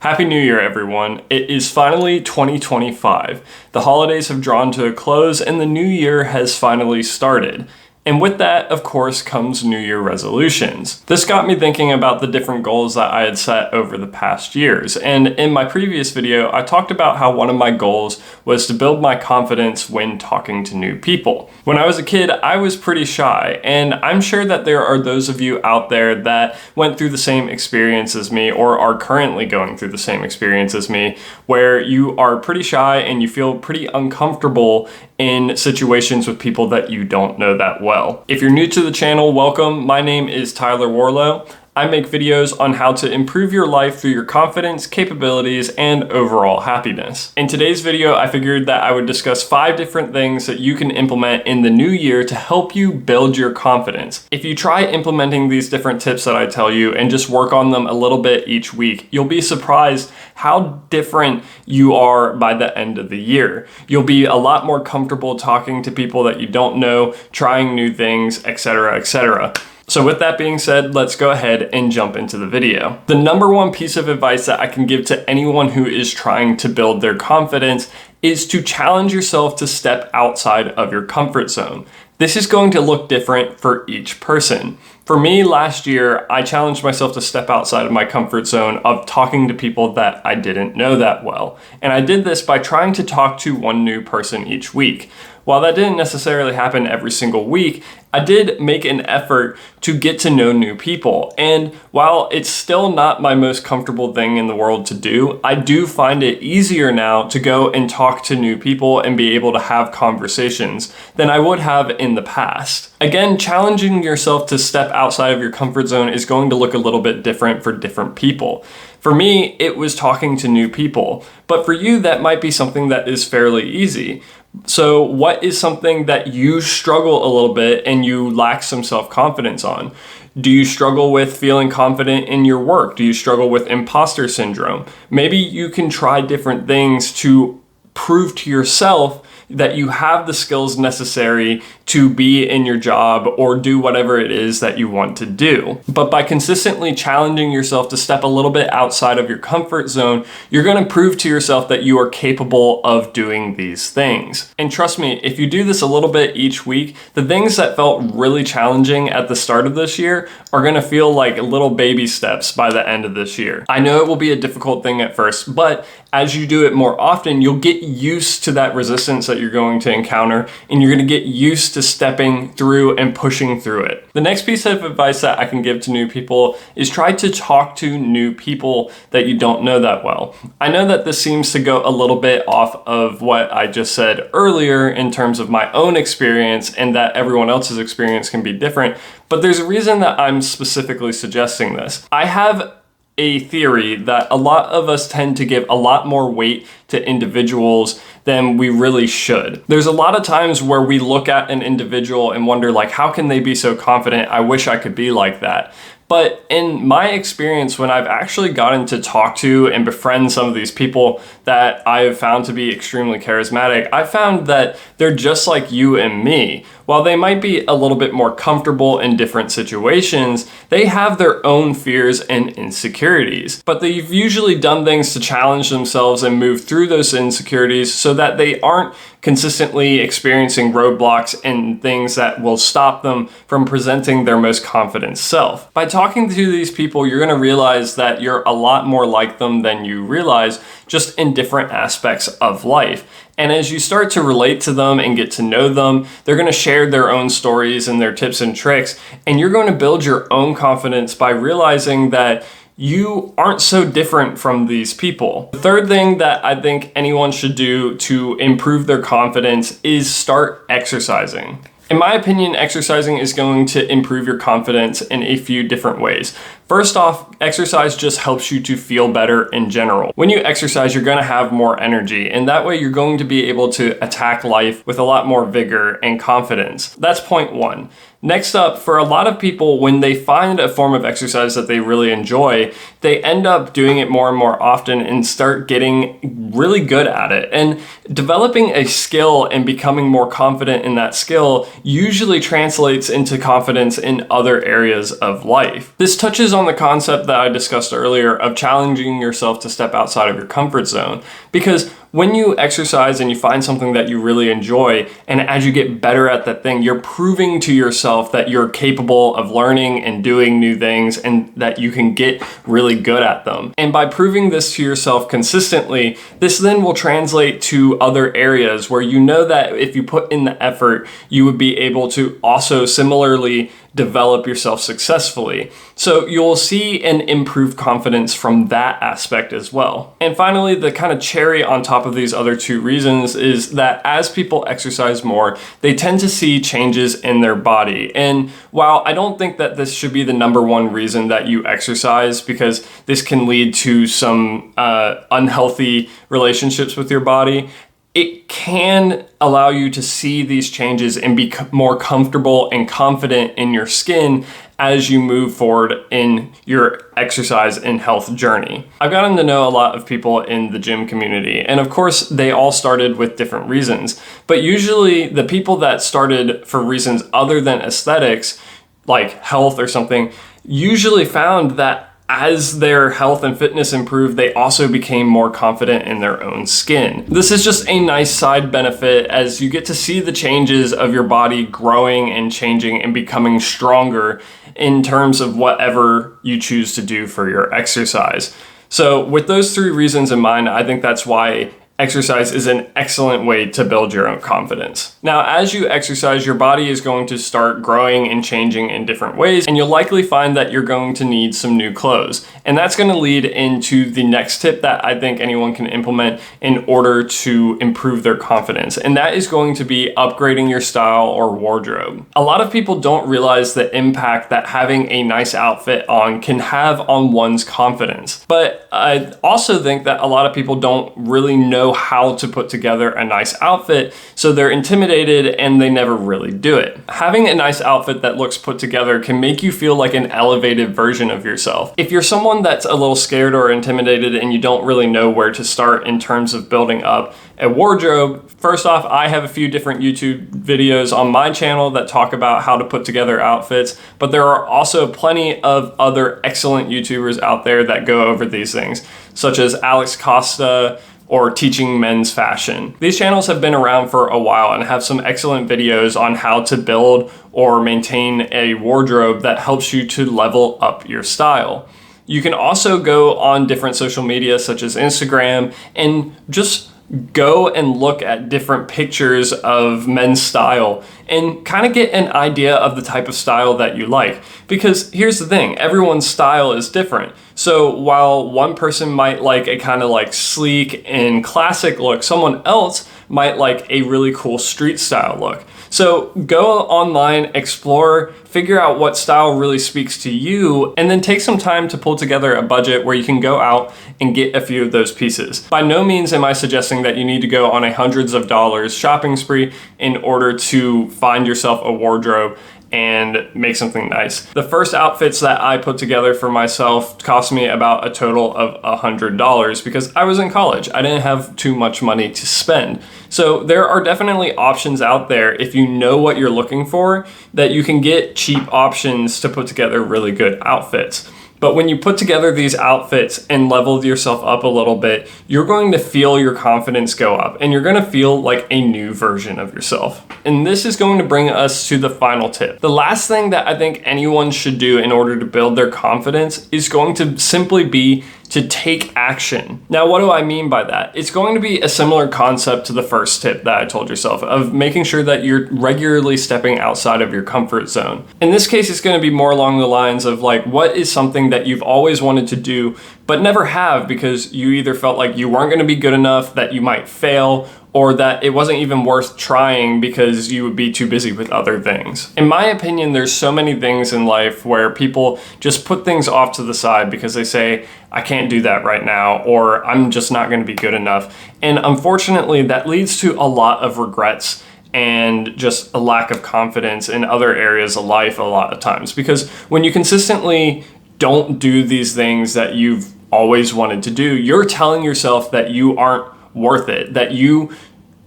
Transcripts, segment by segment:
Happy New Year, everyone. It is finally 2025. The holidays have drawn to a close and the new year has finally started. And with that, of course, comes New Year resolutions. This got me thinking about the different goals that I had set over the past years. And in my previous video, I talked about how one of my goals was to build my confidence when talking to new people. When I was a kid, I was pretty shy, and I'm sure that there are those of you out there that went through the same experience as me or are currently going through the same experience as me, where you are pretty shy and you feel pretty uncomfortable in situations with people that you don't know that well. If you're new to the channel, welcome. My name is Tyler Warlow. I make videos on how to improve your life through your confidence, capabilities, and overall happiness. In today's video, I figured that I would discuss 5 different things that you can implement in the new year to help you build your confidence. If you try implementing these different tips that I tell you and just work on them a little bit each week, you'll be surprised how different you are by the end of the year. You'll be a lot more comfortable talking to people that you don't know, trying new things, etc., etc. So with that being said, let's go ahead and jump into the video. The number one piece of advice that I can give to anyone who is trying to build their confidence is to challenge yourself to step outside of your comfort zone. This is going to look different for each person. For me, last year, I challenged myself to step outside of my comfort zone of talking to people that I didn't know that well. And I did this by trying to talk to one new person each week. While that didn't necessarily happen every single week, I did make an effort to get to know new people. And while it's still not my most comfortable thing in the world to do, I do find it easier now to go and talk to new people and be able to have conversations than I would have in the past. Again, challenging yourself to step outside of your comfort zone is going to look a little bit different for different people. For me, it was talking to new people, but for you, that might be something that is fairly easy. So what is something that you struggle a little bit and you lack some self-confidence on? Do you struggle with feeling confident in your work? Do you struggle with imposter syndrome? Maybe you can try different things to prove to yourself that you have the skills necessary to be in your job or do whatever it is that you want to do. But by consistently challenging yourself to step a little bit outside of your comfort zone, you're going to prove to yourself that you are capable of doing these things. And trust me, if you do this a little bit each week, the things that felt really challenging at the start of this year are going to feel like little baby steps by the end of this year. I know it will be a difficult thing at first, but as you do it more often, you'll get used to that resistance that you're going to encounter, and you're going to get used to stepping through and pushing through it. The next piece of advice that I can give to new people is try to talk to new people that you don't know that well. I know that this seems to go a little bit off of what I just said earlier in terms of my own experience and that everyone else's experience can be different, but there's a reason that I'm specifically suggesting this. I have a theory that a lot of us tend to give a lot more weight to individuals than we really should. There's a lot of times where we look at an individual and wonder, like, how can they be so confident? I wish I could be like that. But in my experience, when I've actually gotten to talk to and befriend some of these people that I have found to be extremely charismatic, I found that they're just like you and me. While they might be a little bit more comfortable in different situations, they have their own fears and insecurities. But they've usually done things to challenge themselves and move through those insecurities so that they aren't consistently experiencing roadblocks and things that will stop them from presenting their most confident self. By talking to these people, you're going to realize that you're a lot more like them than you realize, just in different aspects of life. And as you start to relate to them and get to know them, they're going to share their own stories and their tips and tricks, and you're going to build your own confidence by realizing that you aren't so different from these people. The third thing that I think anyone should do to improve their confidence is start exercising. In my opinion, exercising is going to improve your confidence in a few different ways. First off, exercise just helps you to feel better in general. When you exercise, you're going to have more energy, and that way you're going to be able to attack life with a lot more vigor and confidence. That's point one. Next up, for a lot of people, when they find a form of exercise that they really enjoy, they end up doing it more and more often and start getting really good at it. And developing a skill and becoming more confident in that skill usually translates into confidence in other areas of life. This touches on the concept that I discussed earlier of challenging yourself to step outside of your comfort zone. Because when you exercise and you find something that you really enjoy, and as you get better at that thing, you're proving to yourself that you're capable of learning and doing new things and that you can get really good at them. And by proving this to yourself consistently, this then will translate to other areas where you know that if you put in the effort, you would be able to also similarly develop yourself successfully. So you'll see an improved confidence from that aspect as well. And finally, the kind of cherry on top of these other two reasons is that as people exercise more, they tend to see changes in their body. And while I don't think that this should be the number one reason that you exercise, because this can lead to some unhealthy relationships with your body, it can allow you to see these changes and be more comfortable and confident in your skin as you move forward in your exercise and health journey. I've gotten to know a lot of people in the gym community, and of course they all started with different reasons, but usually the people that started for reasons other than aesthetics, like health or something, usually found that as their health and fitness improved, they also became more confident in their own skin. This is just a nice side benefit as you get to see the changes of your body growing and changing and becoming stronger in terms of whatever you choose to do for your exercise. So with those three reasons in mind, I think that's why exercise is an excellent way to build your own confidence. Now, as you exercise, your body is going to start growing and changing in different ways, and you'll likely find that you're going to need some new clothes. And that's going to lead into the next tip that I think anyone can implement in order to improve their confidence. And that is going to be upgrading your style or wardrobe. A lot of people don't realize the impact that having a nice outfit on can have on one's confidence. But I also think that a lot of people don't really know how to put together a nice outfit, so they're intimidated and they never really do it. Having a nice outfit that looks put together can make you feel like an elevated version of yourself. If you're someone that's a little scared or intimidated and you don't really know where to start in terms of building up a wardrobe, first off, I have a few different YouTube videos on my channel that talk about how to put together outfits, but there are also plenty of other excellent YouTubers out there that go over these things, such as Alex Costa, or Teaching Men's Fashion. These channels have been around for a while and have some excellent videos on how to build or maintain a wardrobe that helps you to level up your style. You can also go on different social media such as Instagram and just go and look at different pictures of men's style and kind of get an idea of the type of style that you like. Because here's the thing, everyone's style is different. So while one person might like a kind of like sleek and classic look, someone else might like a really cool street style look. So go online, explore, figure out what style really speaks to you, and then take some time to pull together a budget where you can go out and get a few of those pieces. By no means am I suggesting that you need to go on a hundreds of dollars shopping spree in order to find yourself a wardrobe and make something nice. The first outfits that I put together for myself cost me about a total of $100 because I was in college. I didn't have too much money to spend. So there are definitely options out there if you know what you're looking for that you can get cheap options to put together really good outfits. But when you put together these outfits and level yourself up a little bit, you're going to feel your confidence go up and you're going to feel like a new version of yourself. And this is going to bring us to the final tip. The last thing that I think anyone should do in order to build their confidence is going to simply be to take action. Now, what do I mean by that? It's going to be a similar concept to the first tip that I told yourself of making sure that you're regularly stepping outside of your comfort zone. In this case, it's going to be more along the lines of like, what is something that you've always wanted to do, but never have because you either felt like you weren't going to be good enough, that you might fail, or that it wasn't even worth trying because you would be too busy with other things. In my opinion, there's so many things in life where people just put things off to the side because they say, I can't do that right now, or I'm just not going to be good enough. And unfortunately, that leads to a lot of regrets and just a lack of confidence in other areas of life a lot of times. Because when you consistently don't do these things that you've always wanted to do, you're telling yourself that you aren't worth it, that you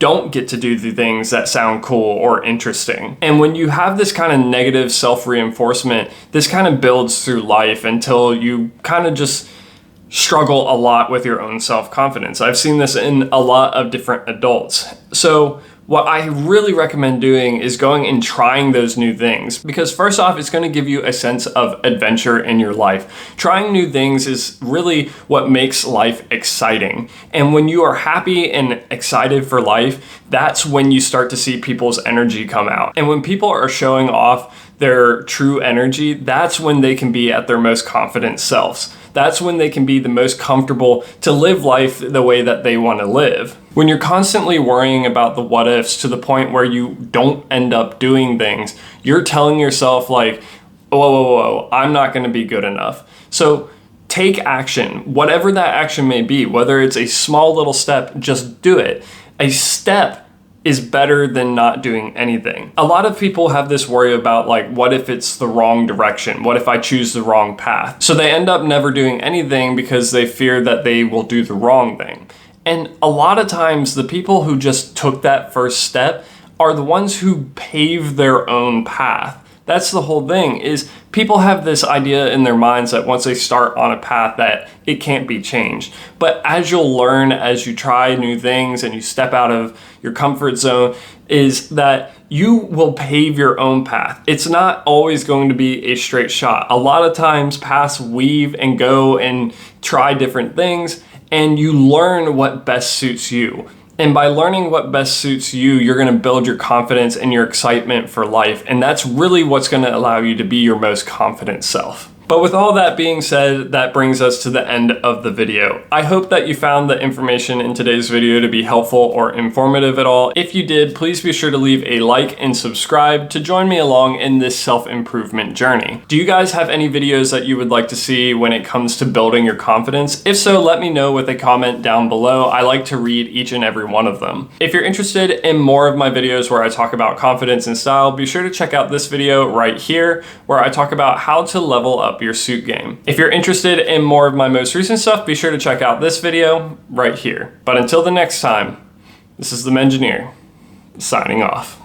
don't get to do the things that sound cool or interesting. And when you have this kind of negative self-reinforcement, this kind of builds through life until you kind of just struggle a lot with your own self-confidence. I've seen this in a lot of different adults. So what I really recommend doing is going and trying those new things, because first off, it's going to give you a sense of adventure in your life. Trying new things is really what makes life exciting. And when you are happy and excited for life, that's when you start to see people's energy come out. And when people are showing off their true energy, that's when they can be at their most confident selves. That's when they can be the most comfortable to live life the way that they want to live. When you're constantly worrying about the what ifs to the point where you don't end up doing things, you're telling yourself like, whoa, I'm not going to be good enough. So take action, whatever that action may be, whether it's a small little step, just do it. A step is better than not doing anything. A lot of people have this worry about like, what if it's the wrong direction? What if I choose the wrong path? So they end up never doing anything because they fear that they will do the wrong thing. And a lot of times the people who just took that first step are the ones who pave their own path. That's the whole thing, is people have this idea in their minds that once they start on a path that it can't be changed. But as you'll learn, as you try new things and you step out of your comfort zone, is that you will pave your own path. It's not always going to be a straight shot. A lot of times paths weave and go and try different things, and you learn what best suits you. And by learning what best suits you, you're going to build your confidence and your excitement for life. And that's really what's going to allow you to be your most confident self. But with all that being said, that brings us to the end of the video. I hope that you found the information in today's video to be helpful or informative at all. If you did, please be sure to leave a like and subscribe to join me along in this self-improvement journey. Do you guys have any videos that you would like to see when it comes to building your confidence? If so, let me know with a comment down below. I like to read each and every one of them. If you're interested in more of my videos where I talk about confidence and style, be sure to check out this video right here where I talk about how to level up your suit game. If you're interested in more of my most recent stuff, be sure to check out this video right here. But until the next time, this is the Mengineer, signing off.